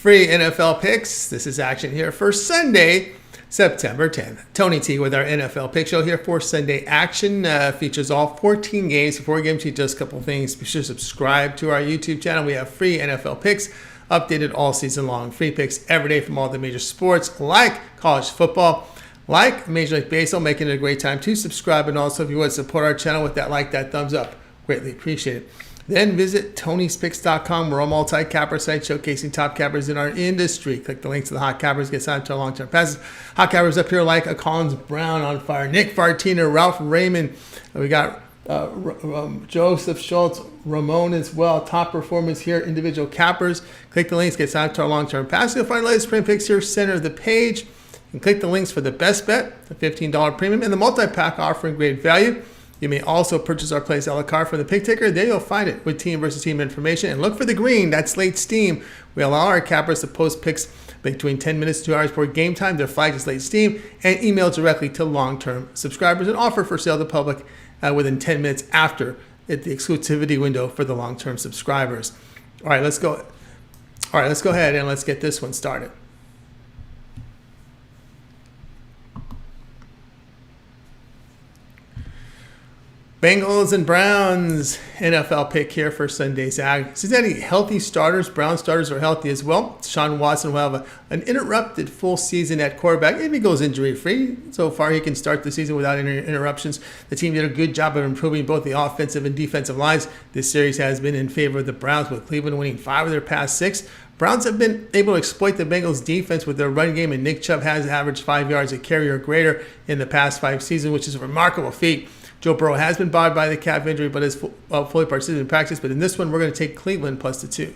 free NFL picks. This is action here for Sunday, September 10th. Tony T with our NFL pick show here for Sunday action. Features all 14 games. Before we get into just a couple things, be sure to subscribe to our YouTube channel. We have free NFL picks updated all season long. Free picks every day from all the major sports like college football, like Major League Baseball, making it a great time to subscribe. And also, if you want to support our channel with that like, that thumbs up, greatly appreciate it. Then visit Tony'sPicks.com. We're a multi-capper site showcasing top cappers in our industry. Click the link to the hot cappers, get signed up to our long-term passes. Hot cappers up here like a Collins Brown on fire, Nick Fartina, Ralph Raymond. We got Joseph Schultz, Ramon as well. Top performance here, individual cappers. Click the links, get signed up to our long-term passes. You'll find the latest print picks here, center of the page. And click the links for the best bet, the $15 premium, and the multi-pack offering great value. You may also purchase our plays a la carte from the pick ticker. There you'll find it with team versus team information. And look for the green, that's late steam. We allow our cappers to post picks between 10 minutes to 2 hours before game time. They're flagged as late steam and emailed directly to long-term subscribers and offer for sale to the public within 10 minutes after the exclusivity window for the long-term subscribers. All right, let's go ahead and let's get this one started. Bengals and Browns NFL pick here for Sunday's ag. Cincinnati healthy starters. Brown starters are healthy as well. Sean Watson will have an interrupted full season at quarterback if he goes injury-free. So far, he can start the season without any interruptions. The team did a good job of improving both the offensive and defensive lines. This series has been in favor of the Browns, with Cleveland winning 5 of their past 6. Browns have been able to exploit the Bengals' defense with their run game, and Nick Chubb has averaged 5 yards a carry or greater in the past 5 seasons, which is a remarkable feat. Joe Burrow has been bothered by the calf injury, but is fully participated in practice. But in this one, we're going to take Cleveland plus the 2.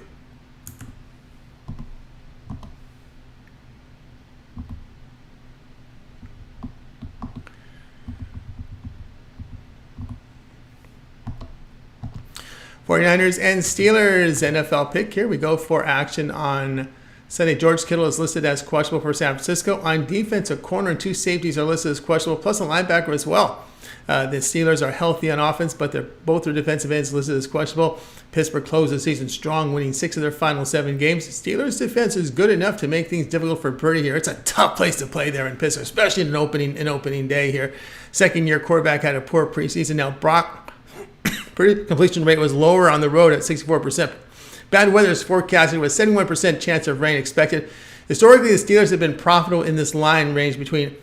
'49ers and Steelers NFL pick. Here we go for action on Sunday. George Kittle is listed as questionable for San Francisco. On defense, a corner and 2 safeties are listed as questionable, plus a linebacker as well. The Steelers are healthy on offense, but both their defensive ends listed as questionable. Pittsburgh closed the season strong, winning 6 of their final 7 games. Steelers' defense is good enough to make things difficult for Purdy here. It's a tough place to play there in Pittsburgh, especially in an opening day here. Second-year quarterback had a poor preseason. Now Brock, completion rate was lower on the road at 64%. Bad weather is forecasted with 71% chance of rain expected. Historically, the Steelers have been profitable in this line range between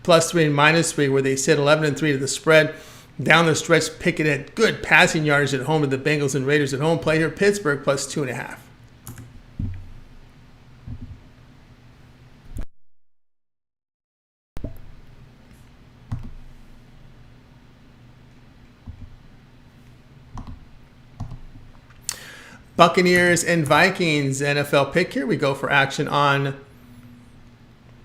+3 and -3, where they sit 11-3 to the spread. Down the stretch, Pickett had good passing yardage at home to the Bengals and Raiders at home. Play here, Pittsburgh plus 2.5. Buccaneers and Vikings NFL pick. Here we go for action on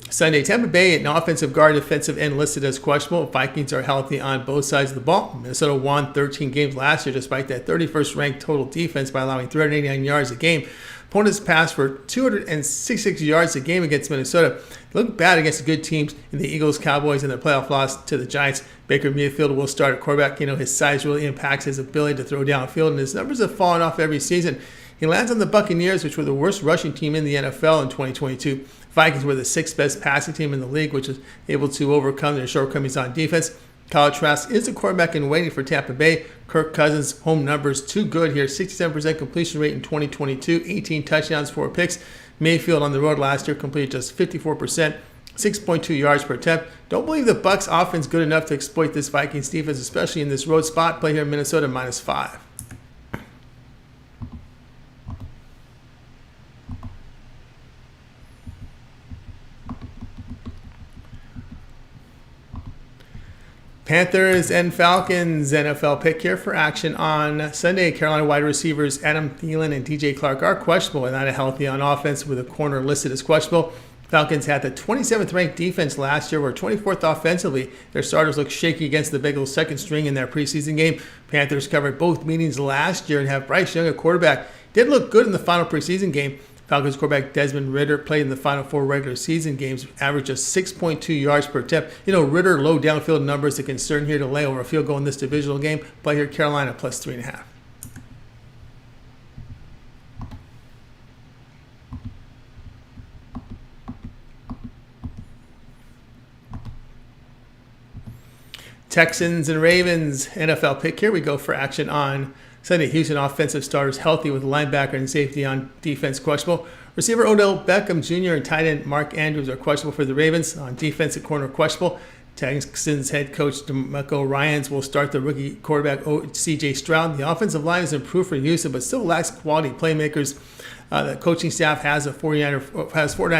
Sunday. Tampa Bay, an offensive guard, defensive end listed as questionable. Vikings are healthy on both sides of the ball. Minnesota won 13 games last year despite that 31st ranked total defense by allowing 389 yards a game. Opponents passed for 266 yards a game against Minnesota. They look bad against the good teams in the Eagles, Cowboys, and their playoff loss to the Giants. Baker Mayfield will start at quarterback. His size really impacts his ability to throw downfield, and his numbers have fallen off every season. He lands on the Buccaneers, which were the worst rushing team in the NFL in 2022. Vikings were the 6th best passing team in the league, which was able to overcome their shortcomings on defense. Kyle Trask is the quarterback in waiting for Tampa Bay. Kirk Cousins' home numbers too good here. 67% completion rate in 2022, 18 touchdowns, 4 picks. Mayfield on the road last year completed just 54%, 6.2 yards per attempt. Don't believe the Bucs offense good enough to exploit this Vikings defense, especially in this road spot. Play here in Minnesota -5. Panthers and Falcons NFL pick here for action on Sunday. Carolina wide receivers Adam Thielen and DJ Clark are questionable and not healthy on offense, with a corner listed as questionable. Falcons had the 27th ranked defense last year, were 24th offensively. Their starters look shaky against the Bengals' second string in their preseason game. Panthers covered both meetings last year and have Bryce Young at quarterback. Did look good in the final preseason game. Falcons quarterback Desmond Ridder played in the final 4 regular season games, averaged just 6.2 yards per attempt. Ridder, low downfield numbers, a concern here to lay over a field goal in this divisional game. Play here, Carolina plus 3.5. Texans and Ravens NFL pick. Here we go for action on Sunday. Houston offensive starters healthy with linebacker and safety on defense questionable. Receiver Odell Beckham Jr. and tight end Mark Andrews are questionable for the Ravens. On defensive corner questionable. Texans head coach DeMeco Ryans will start the rookie quarterback C.J. Stroud. The offensive line is improved for Houston, but still lacks quality playmakers. The coaching staff has 49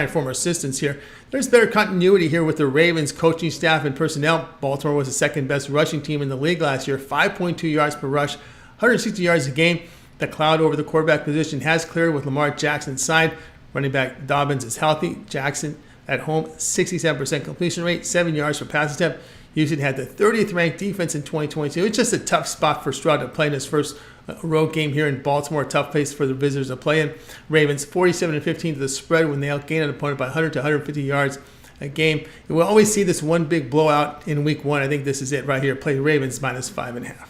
former assistants here. There's better continuity here with the Ravens coaching staff and personnel. Baltimore was the second best rushing team in the league last year, 5.2 yards per rush, 160 yards a game. The cloud over the quarterback position has cleared with Lamar Jackson's side. Running back Dobbins is healthy. Jackson at home, 67% completion rate, 7 yards per pass attempt. Houston had the 30th ranked defense in 2022. It's just a tough spot for Stroud to play in his first road game here in Baltimore. Tough place for the visitors to play in. Ravens 47-15 to the spread when they outgained an opponent by 100 to 150 yards a game. We'll always see this one big blowout in week one. I think this is it right here. Play Ravens minus 5.5.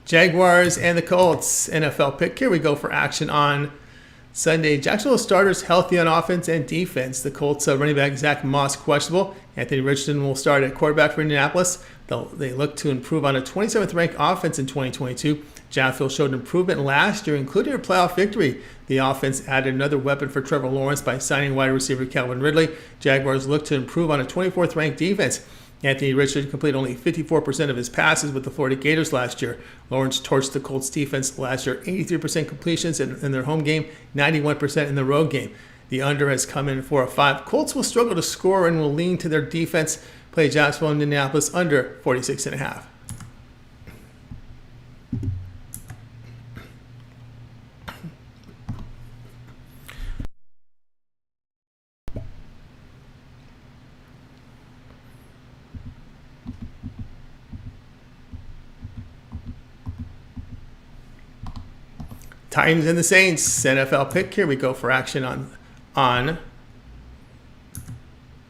Jaguars and the Colts NFL pick. Here we go for action on Sunday. Jacksonville starters healthy on offense and defense. The Colts running back Zach Moss questionable. Anthony Richardson will start at quarterback for Indianapolis. They look to improve on a 27th ranked offense in 2022. Jacksonville showed improvement last year, including a playoff victory. The offense added another weapon for Trevor Lawrence by signing wide receiver Calvin Ridley. Jaguars look to improve on a 24th ranked defense. Anthony Richardson completed only 54% of his passes with the Florida Gators last year. Lawrence torched the Colts defense last year, 83% completions in their home game, 91% in the road game. The under has come in for a 5. Colts will struggle to score and will lean to their defense. Play Jacksonville and Indianapolis under 46.5. Titans and the Saints NFL pick. Here we go for action on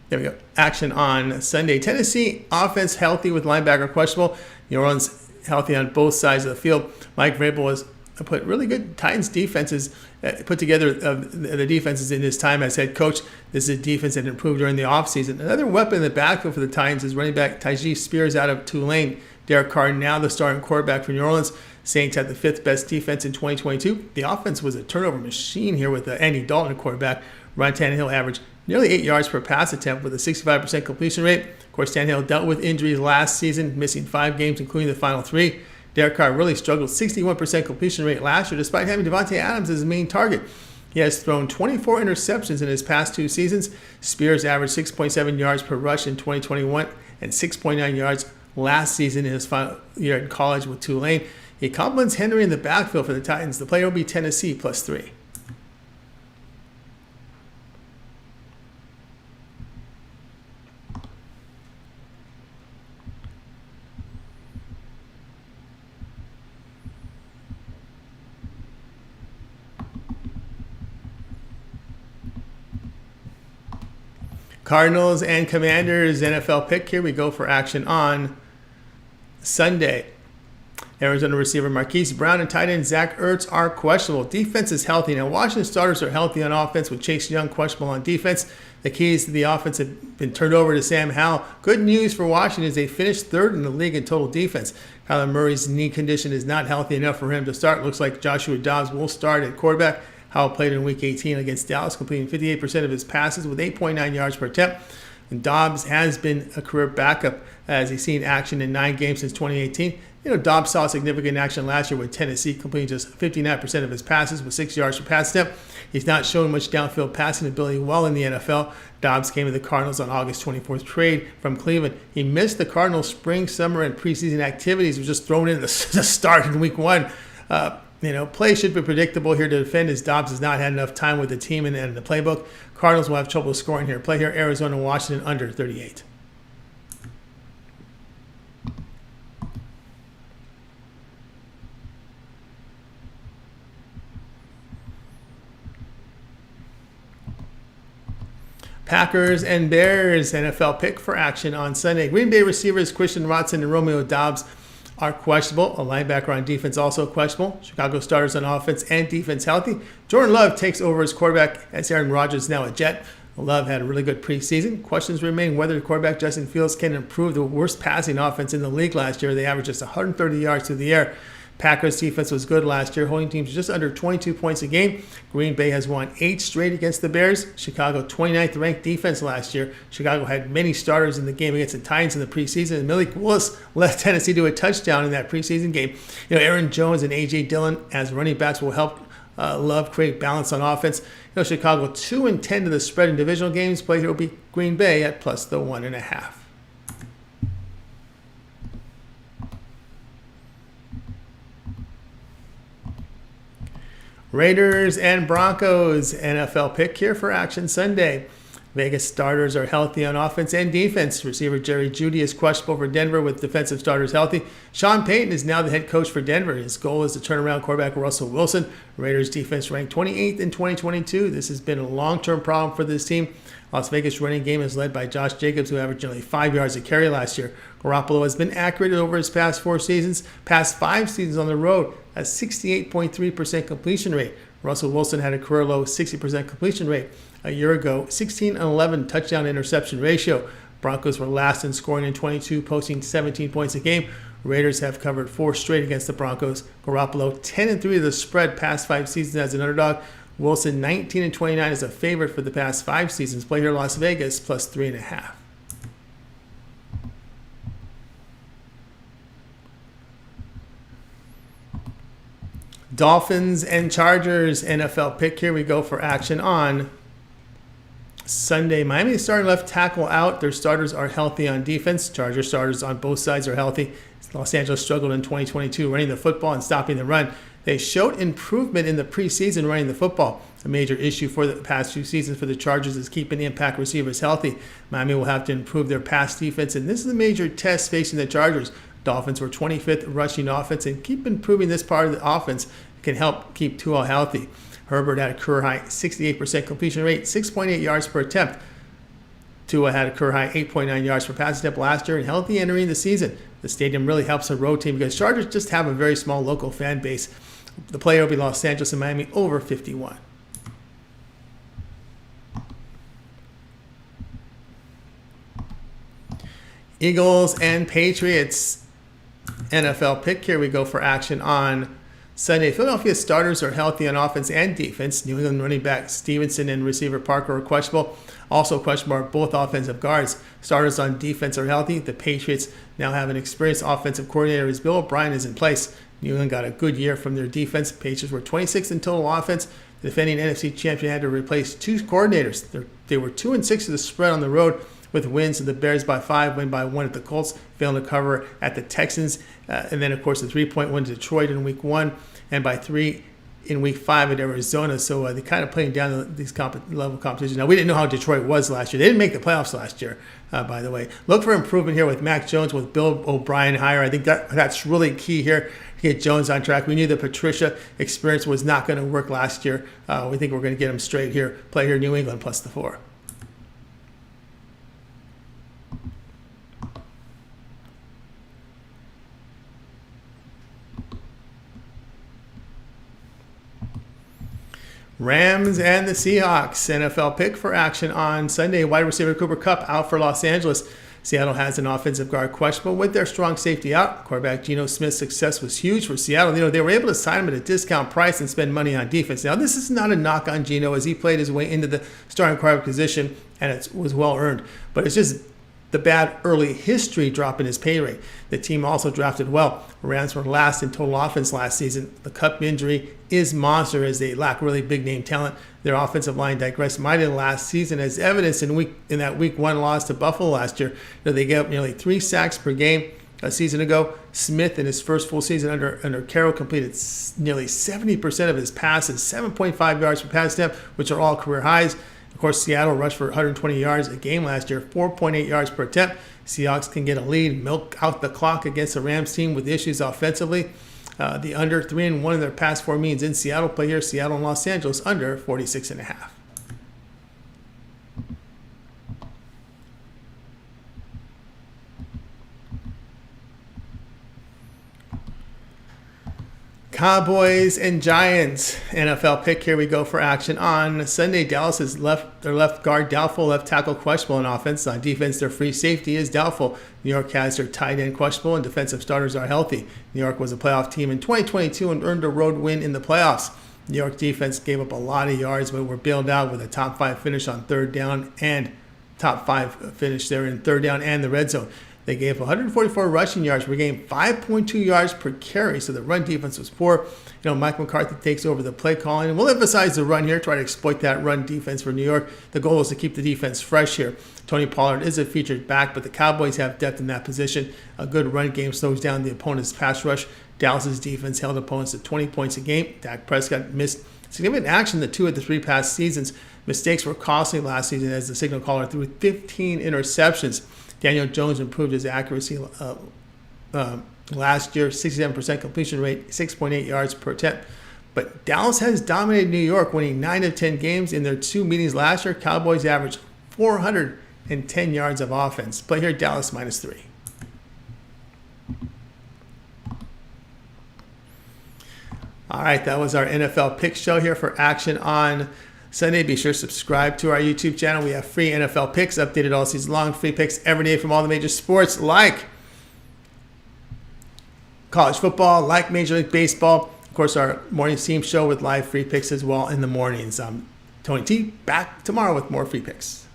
there we go. Action on Sunday. Tennessee offense healthy with linebacker questionable. New Orleans healthy on both sides of the field. Mike Vrabel has put really good Titans defenses put together the defenses in his time as head coach. This is a defense that improved during the offseason. Another weapon in the backfield for the Titans is running back Tyjae Spears out of Tulane. Derek Carr now the starting quarterback for New Orleans. Saints had the 5th best defense in 2022. The offense was a turnover machine here with Andy Dalton at quarterback. Ryan Tannehill averaged nearly 8 yards per pass attempt with a 65% completion rate. Of course, Tannehill dealt with injuries last season, missing 5 games, including the final 3. Derek Carr really struggled, 61% completion rate last year, despite having Devontae Adams as his main target. He has thrown 24 interceptions in his past 2 seasons. Spears averaged 6.7 yards per rush in 2021 and 6.9 yards last season in his final year in college with Tulane. He compliments Henry in the backfield for the Titans. The player will be Tennessee +3. Cardinals and Commanders NFL pick. Here we go for action on Sunday. Arizona receiver Marquise Brown and tight end Zach Ertz are questionable. Defense is healthy. Now, Washington starters are healthy on offense with Chase Young questionable on defense. The keys to the offense have been turned over to Sam Howell. Good news for Washington is they finished 3rd in the league in total defense. Kyler Murray's knee condition is not healthy enough for him to start. Looks like Joshua Dobbs will start at quarterback. Howell played in Week 18 against Dallas, completing 58% of his passes with 8.9 yards per attempt. And Dobbs has been a career backup as he's seen action in 9 games since 2018. Dobbs saw significant action last year with Tennessee, completing just 59% of his passes with 6 yards per pass attempt. He's not shown much downfield passing ability while in the NFL. Dobbs came to the Cardinals on August 24th trade from Cleveland. He missed the Cardinals' spring, summer, and preseason activities. Was just thrown in the start in Week 1. Play should be predictable here to defend as Dobbs has not had enough time with the team and the playbook. Cardinals will have trouble scoring here. Play here Arizona, Washington under 38. Packers and Bears NFL pick for action on Sunday. Green Bay receivers Christian Watson and Romeo Doubs are questionable. A linebacker on defense also questionable. Chicago starters on offense and defense healthy. Jordan Love takes over as quarterback as Aaron Rodgers is now a Jet. Love had a really good preseason. Questions remain whether the quarterback Justin Fields can improve the worst passing offense in the league last year. They averaged just 130 yards through the air. Packers defense was good last year, holding teams just under 22 points a game. Green Bay has won 8 straight against the Bears. Chicago 29th ranked defense last year. Chicago had many starters in the game against the Titans in the preseason. And Malik Willis led Tennessee to a touchdown in that preseason game. Aaron Jones and A.J. Dillon as running backs will help Love create balance on offense. Chicago 2-10 to the spread in divisional games. Play here will be Green Bay at plus the 1.5. Raiders and Broncos NFL pick here for Action Sunday. Vegas starters are healthy on offense and defense. Receiver Jerry Jeudy is questionable for Denver with defensive starters healthy. Sean Payton is now the head coach for Denver. His goal is to turn around quarterback Russell Wilson. Raiders defense ranked 28th in 2022. This has been a long-term problem for this team. Las Vegas running game is led by Josh Jacobs, who averaged nearly 5 yards a carry last year. Garoppolo has been accurate over his past 4 seasons. Past 5 seasons on the road, a 68.3% completion rate. Russell Wilson had a career low 60% completion rate. A year ago, 16-11 touchdown interception ratio. Broncos were last in scoring in 22, posting 17 points a game. Raiders have covered 4 straight against the Broncos. Garoppolo 10-3 to the spread past 5 seasons as an underdog. Wilson 19-29 as a favorite for the past 5 seasons. Play here Las Vegas plus 3.5. Dolphins and Chargers NFL pick. Here we go for action on Sunday. Miami starting left tackle out. Their starters are healthy on defense. Chargers starters on both sides are healthy. Los Angeles struggled in 2022 running the football and stopping the run. They showed improvement in the preseason running the football. A major issue for the past few seasons for the Chargers is keeping the impact receivers healthy. Miami will have to improve their pass defense, and this is a major test facing the Chargers. Dolphins were 25th rushing offense, and keep improving this part of the offense can help keep Tua healthy. Herbert had a career high 68% completion rate, 6.8 yards per attempt. Tua had a career high 8.9 yards per pass attempt last year and healthy entering the season. The stadium really helps a road team because Chargers just have a very small local fan base. The player will be Los Angeles and Miami over 51. Eagles and Patriots NFL pick. Here we go for action on Sunday. Philadelphia starters are healthy on offense and defense. New England running back Stevenson and receiver Parker are questionable. Also questionable are both offensive guards. Starters on defense are healthy. The Patriots now have an experienced offensive coordinator as Bill O'Brien is in place. New England got a good year from their defense. Patriots were 26th in total offense. The defending NFC champion had to replace 2 coordinators. They were 2-6 to the spread on the road with wins of the Bears by 5, win by 1 at the Colts, failing to cover at the Texans, and then, of course, the 3-point win to Detroit in Week 1, and by 3 in Week 5 at Arizona. So they kind of playing down these level competitions. Now, we didn't know how Detroit was last year. They didn't make the playoffs last year, by the way. Look for improvement here with Mac Jones, with Bill O'Brien hire. I think that's really key here to get Jones on track. We knew the Patricia experience was not going to work last year. We think we're going to get him straight here. Play here New England plus the 4. Rams and the Seahawks NFL pick for action on Sunday. Wide receiver Cooper Kupp out for Los Angeles. Seattle has an offensive guard questionable with their strong safety out. Quarterback Geno Smith's success was huge for Seattle. They were able to sign him at a discount price and spend money on defense. Now, this is not a knock on Geno as he played his way into the starting quarterback position, and it was well earned. But it's just the bad early history drop in his pay rate. The team also drafted well. Rams were last in total offense last season. The Kupp injury is monster as they lack really big name talent. Their offensive line digressed mightily last season, as evidenced in that Week 1 loss to Buffalo last year. They gave up nearly 3 sacks per game a season ago. Smith, in his first full season under Carroll, completed nearly 70% of his passes, 7.5 yards per pass attempt, which are all career highs. Of course, Seattle rushed for 120 yards a game last year, 4.8 yards per attempt. Seahawks can get a lead, milk out the clock against the Rams team with issues offensively. The under 3-1 in their past 4 meetings in Seattle. Play here, Seattle and Los Angeles under 46.5. Cowboys and Giants NFL pick. Here we go for action on Sunday. Dallas has their left guard doubtful, left tackle questionable on offense. On defense, their free safety is doubtful. New York has their tight end questionable, and defensive starters are healthy. New York was a playoff team in 2022 and earned a road win in the playoffs. New York defense gave up a lot of yards, but were bailed out with a top 5 finish on third down and top 5 finish there in third down and the red zone. They gave 144 rushing yards per game, 5.2 yards per carry, so the run defense was poor. Mike McCarthy takes over the play calling, and we'll emphasize the run here, try to exploit that run defense for New York. The goal is to keep the defense fresh here. Tony Pollard is a featured back, but the Cowboys have depth in that position. A good run game slows down the opponent's pass rush. Dallas's defense held opponents to 20 points a game. Dak Prescott missed significant action the 2 of the 3 past seasons. Mistakes were costly last season as the signal caller threw 15 interceptions. Daniel Jones improved his accuracy last year, 67% completion rate, 6.8 yards per attempt. But Dallas has dominated New York, winning 9 of 10 games. In their 2 meetings last year, Cowboys averaged 410 yards of offense. Play here, Dallas -3. All right, that was our NFL pick show here for action on Sunday. Be sure to subscribe to our YouTube channel. We have free NFL picks updated all season long. Free picks every day from all the major sports like college football, like Major League Baseball. Of course, our morning team show with live free picks as well in the mornings. Tony T back tomorrow with more free picks.